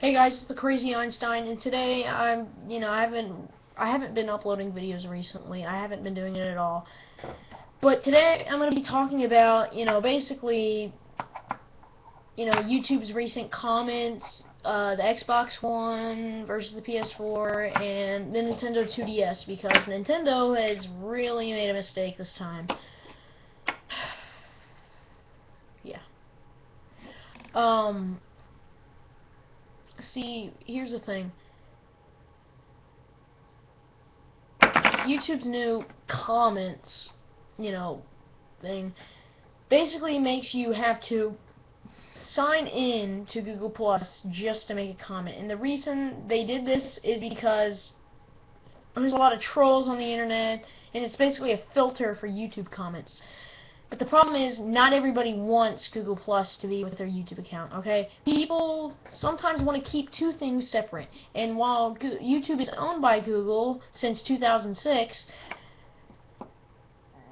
Hey guys, it's the Crazy Einstein, and today I haven't been uploading videos recently. I haven't been doing it at all. But today I'm going to be talking about, basically, YouTube's recent comments, the Xbox One versus the PS4, and the Nintendo 2DS, because Nintendo has really made a mistake this time. Yeah. See, here's the thing. YouTube's new comments, thing basically makes you have to sign in to Google Plus just to make a comment. And the reason they did this is because there's a lot of trolls on the internet, and it's basically a filter for YouTube comments. But the problem is, not everybody wants Google Plus to be with their YouTube account, okay? People sometimes want to keep two things separate. And while YouTube is owned by Google since 2006,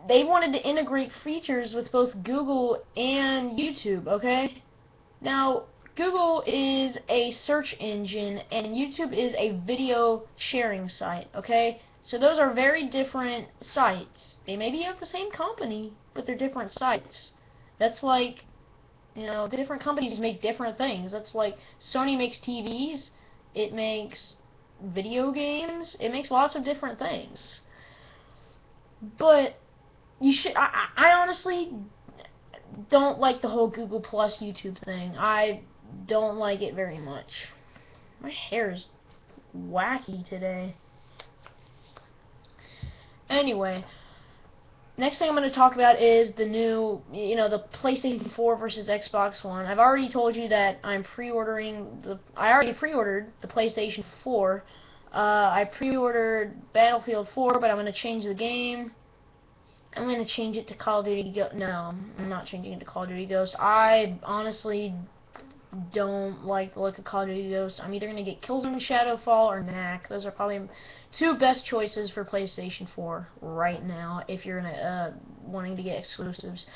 they wanted to integrate features with both Google and YouTube, okay? Now, Google is a search engine, and YouTube is a video sharing site, okay? So those are very different sites. They may be of the same company, but they're different sites. That's like, different companies make different things. That's like Sony makes TVs, it makes video games, it makes lots of different things. But I honestly don't like the whole Google Plus YouTube thing. I don't like it very much. My hair is wacky today. Anyway, next thing I'm going to talk about is the new, the PlayStation 4 versus Xbox One. I've already told you that I already pre-ordered the PlayStation 4. I pre-ordered Battlefield 4, but I'm going to change the game. I'm going to change it to Call of Duty Ghost. No, I'm not changing it to Call of Duty Ghost. I honestly don't like the look of Call of Duty Ghost. I'm either going to get Killzone Shadowfall or Knack. Those are probably two best choices for PlayStation 4 right now if you're wanting to get exclusives.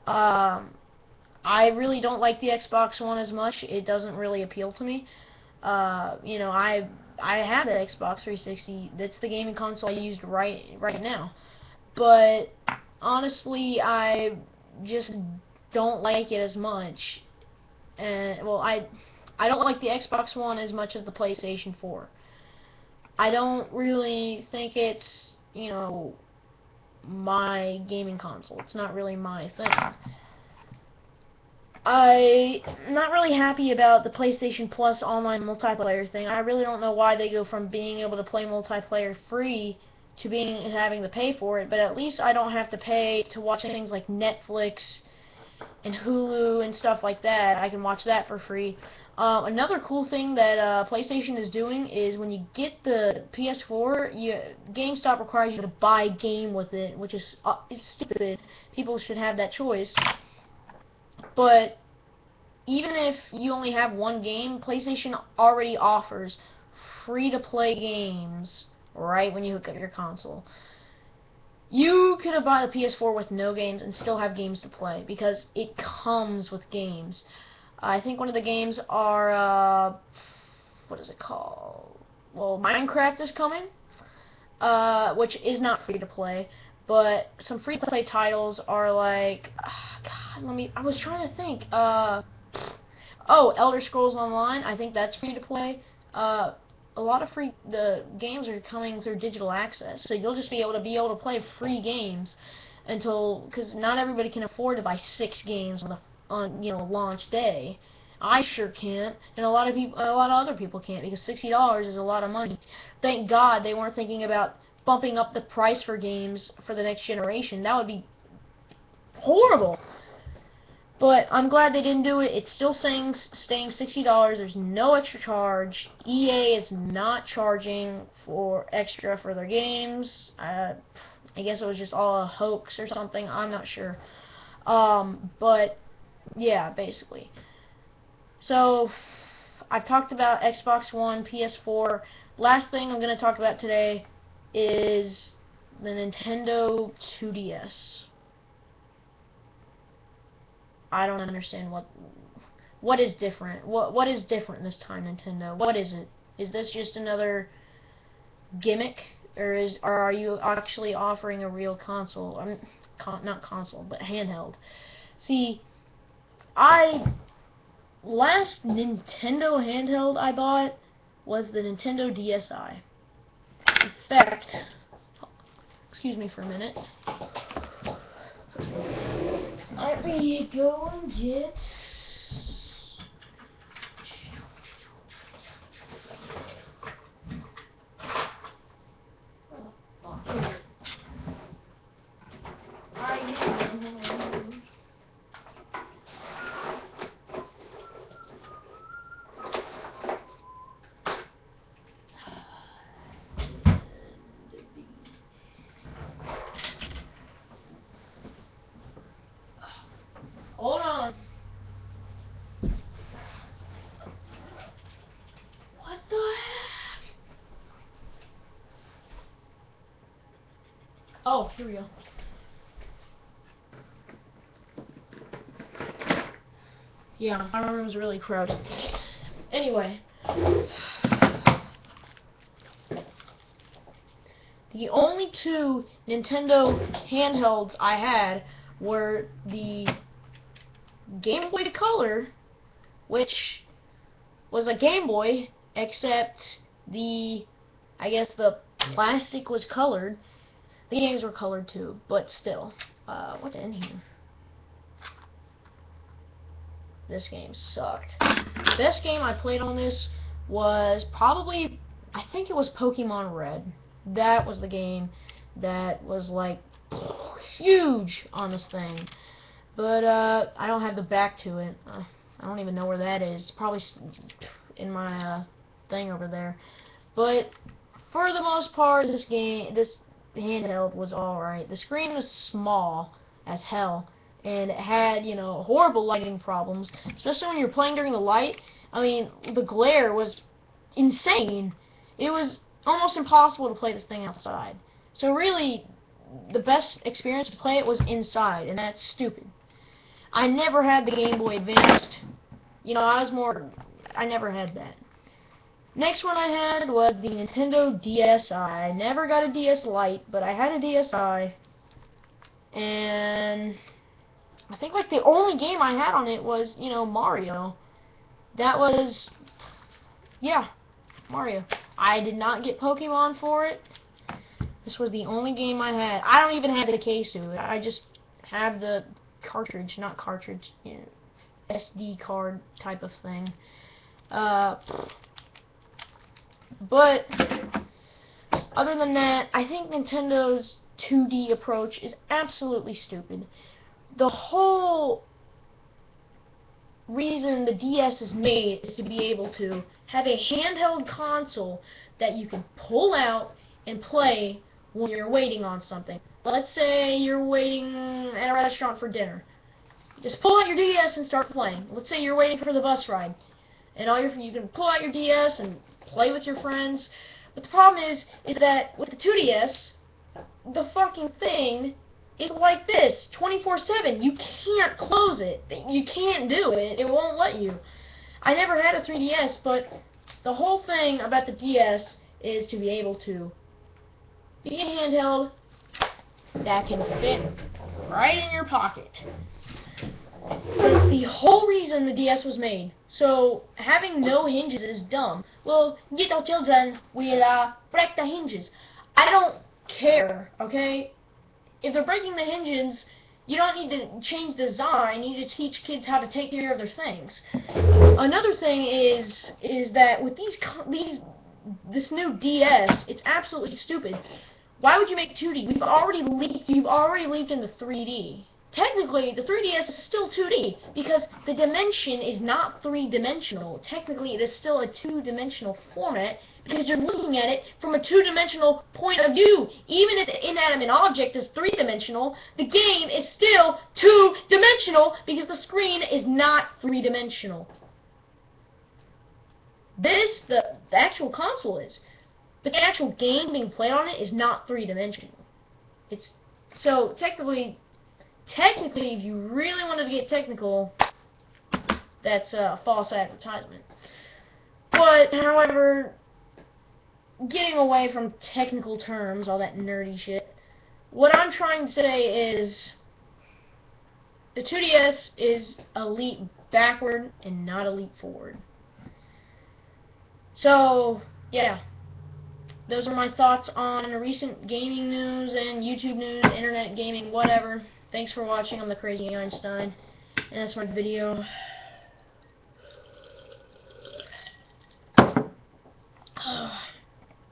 I really don't like the Xbox One as much. It doesn't really appeal to me. I have the Xbox 360. That's the gaming console I used right now. But honestly, I just don't like it as much. And well, I don't like the Xbox One as much as the PlayStation 4. I don't really think it's, my gaming console. It's not really my thing. I'm not really happy about the PlayStation Plus online multiplayer thing. I really don't know why they go from being able to play multiplayer free to having to pay for it, but at least I don't have to pay to watch things like Netflix and Hulu and stuff like that. I can watch that for free. Another cool thing that PlayStation is doing is when you get the PS4, GameStop requires you to buy a game with it, which is it's stupid. People should have that choice. But even if you only have one game, PlayStation already offers free-to-play games right when you hook up your console. You could have bought a PS4 with no games and still have games to play because it comes with games. I think one of the games are, what is it called? Well, Minecraft is coming, which is not free to play, but some free to play titles are like, God, I was trying to think, oh, Elder Scrolls Online, I think that's free to play. A lot of the games are coming through digital access, so you'll just be able to play free games because not everybody can afford to buy 6 games on launch day. I sure can't, and a lot of other people can't, because $60 is a lot of money. Thank God they weren't thinking about bumping up the price for games for the next generation. That would be horrible. But I'm glad they didn't do it. It's still staying $60. There's no extra charge. EA is not charging for extra for their games. I guess it was just all a hoax or something. I'm not sure. But yeah, basically. So I've talked about Xbox One, PS4. Last thing I'm going to talk about today is the Nintendo 2DS. I don't understand What is different? What is different this time, Nintendo? What is it? Is this just another gimmick, or are you actually offering a real console? Not console, but handheld. See, last Nintendo handheld I bought was the Nintendo DSi. In fact, excuse me for a minute. Let me go and get... Hold on. What the heck? Oh, here we go. Yeah, my room's really crowded. Anyway. The only two Nintendo handhelds I had were the Game Boy Color, which was a Game Boy, except I guess the plastic was colored. The games were colored too, but still. What's in here? This game sucked. The best game I played on this was probably, I think it was Pokemon Red. That was the game that was like huge on this thing. But I don't have the back to it. I don't even know where that is. It's probably in my thing over there. But for the most part, this handheld was alright. The screen was small as hell, and it had, you know, horrible lighting problems, especially when you're playing during the light. I mean, the glare was insane. It was almost impossible to play this thing outside. So really, the best experience to play it was inside, and that's stupid. I never had the Game Boy Advanced. You know, I never had that. Next one I had was the Nintendo DSi. I never got a DS Lite, but I had a DSi. And I think like the only game I had on it was, you know, Mario. That was, yeah, Mario. I did not get Pokemon for it. This was the only game I had. I don't even have the case to it. I just have the cartridge, not cartridge, you know, SD card type of thing. But other than that, I think Nintendo's 2D approach is absolutely stupid. The whole reason the DS is made is to be able to have a handheld console that you can pull out and play when you're waiting on something. Let's say you're waiting at a restaurant for dinner. Just pull out your DS and start playing. Let's say you're waiting for the bus ride, and you can pull out your DS and play with your friends. But the problem is that with the 2DS, the fucking thing is like this, 24/7. You can't close it. You can't do it. It won't let you. I never had a 3DS, but the whole thing about the DS is to be able to be a handheld that can fit right in your pocket. That's the whole reason the DS was made. So having no hinges is dumb. Well, little children will break the hinges. I don't care, okay? If they're breaking the hinges, you don't need to change the design. You need to teach kids how to take care of their things. Another thing is that with this new DS, it's absolutely stupid. Why would you make 2D? You've already leaped into 3D. Technically, the 3DS is still 2D because the dimension is not 3-dimensional. Technically, it is still a 2-dimensional format because you're looking at it from a 2-dimensional point of view. Even if the inanimate object is 3-dimensional, the game is still 2-dimensional because the screen is not 3-dimensional. The actual console is. But the actual game being played on it is not 3-dimensional. So technically, if you really wanted to get technical, that's a false advertisement. But, however, getting away from technical terms, all that nerdy shit, what I'm trying to say is the 2DS is a leap backward and not a leap forward. So, yeah. Those are my thoughts on recent gaming news and YouTube news, internet gaming, whatever. Thanks for watching. I'm the Crazy Einstein, and that's my video.